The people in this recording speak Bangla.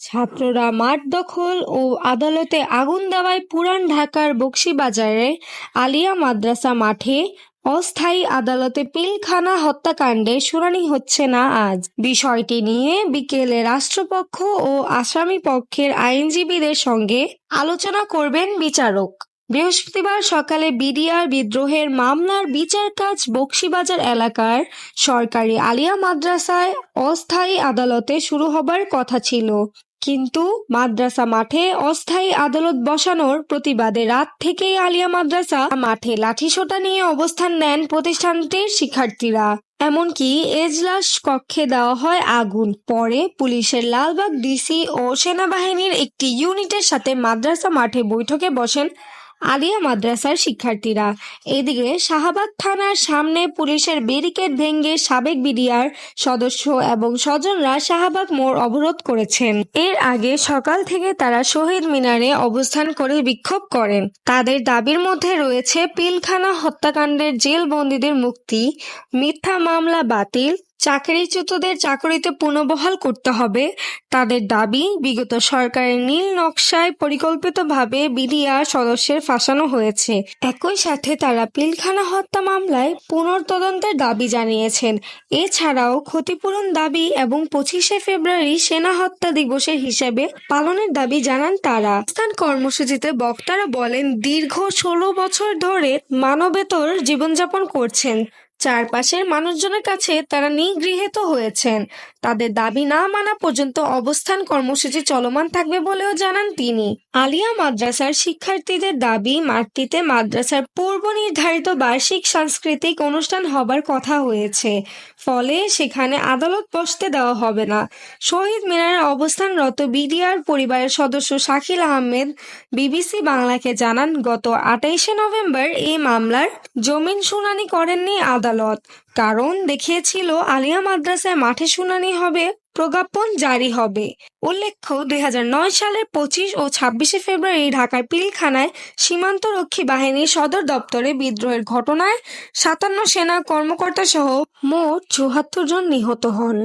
ছাত্ররা মাঠ দখল ও আদালতে আগুন দেওয়ায় পুরান ঢাকার বকশীবাজারে আলিয়া মাদ্রাসা মাঠে অস্থায়ী আদালতে পিলখানা হত্যাকাণ্ডে শুনানি হচ্ছে না আজ। বিষয়টি নিয়ে বিকেলে রাষ্ট্রপক্ষ ও আসামি পক্ষের আইনজীবীদের সঙ্গে আলোচনা করবেন বিচারক। বৃহস্পতিবার সকালে বিডিআর বিদ্রোহের মামলার বিচার কাজ বকশীবাজার এলাকার সরকারি আলিয়া মাদ্রাসায় অস্থায়ী আদালতে শুরু হবার কথা ছিল, কিন্তু মাদ্রাসা মাঠে অস্থায়ী আদালত বসানোর প্রতিবাদে রাত থেকেই আলিয়া মাদ্রাসা মাঠে লাঠিসোঁটা নিয়ে অবস্থান নেন প্রতিষ্ঠানটির শিক্ষার্থীরা। এমনকি এজলাস কক্ষে দেওয়া হয় আগুন। পরে পুলিশের লালবাগ ডিসি ও সেনাবাহিনীর একটি ইউনিটের সাথে মাদ্রাসা মাঠে বৈঠকে বসেন আলিয়া মাদ্রাসার শিক্ষার্থীরা। এদিকে শাহবাগ থানার সামনে পুলিশের ব্যারিকেড ভেঙে সাবেক বিডিআর সদস্য এবং স্বজনরা শাহবাগ মোড় অবরোধ করেছেন। এর আগে সকাল থেকে তারা শহীদ মিনারে অবস্থান করে বিক্ষোভ করেন। তাদের দাবির মধ্যে রয়েছে পিলখানা হত্যাকাণ্ডের জেলবন্দীদের মুক্তি, মিথ্যা মামলা বাতিল, চাকরিচ্যুতদের চাকরিতে পুনর্বহাল করতে হবে। তাদের দাবি, বিগত সরকারের নীল নকশায় পরিকল্পিতভাবে বিডিআর সদস্যের ফাঁসানো হয়েছে। একই সাথে তারা পিলখানা হত্যা মামলায় পুনর্তদন্তের দাবি জানিয়েছেন। এছাড়াও ক্ষতিপূরণ দাবি এবং 25শে ফেব্রুয়ারি সেনা হত্যা দিবসের হিসেবে পালনের দাবি জানান তারা। স্থান কর্মসূচিতে বক্তারা বলেন, দীর্ঘ 16 বছর ধরে মানবেতর জীবনযাপন করছেন। চারপাশের মানুষজনের কাছে তারা নিগৃহীত হয়েছেন। তাদের দাবি না মানা পর্যন্ত অবস্থান কর্মসূচি চলমান থাকবে বলেও জানান তিনি। আলিয়া মাদ্রাসার শিক্ষার্থীদের দাবি, মাঠটিতে মাদ্রাসার পূর্ব নির্ধারিত বার্ষিক সাংস্কৃতিক অনুষ্ঠান হবার কথা হয়েছে, ফলে সেখানে আদালত বসতে দেওয়া হবে না। শহীদ মিনারে অবস্থানরত বিডিআর পরিবারের সদস্য শাকিল আহমেদ বিবিসি বাংলাকে জানান, গত 28শে নভেম্বর এই মামলার জামিন শুনানি করেননি আদালত। কারণ দেখিয়েছিল আলিয়া মাদ্রাসায় মাঠে শুনানি হবে, প্রজ্ঞাপন জারি হবে। উল্লেখ্য, 2009 সালের 25 ও 26শে ফেব্রুয়ারি ঢাকার পিলখানায় সীমান্তরক্ষী বাহিনীর সদর দপ্তরে বিদ্রোহের ঘটনায় 57 সেনা কর্মকর্তা সহ মোট 74 জন নিহত হন।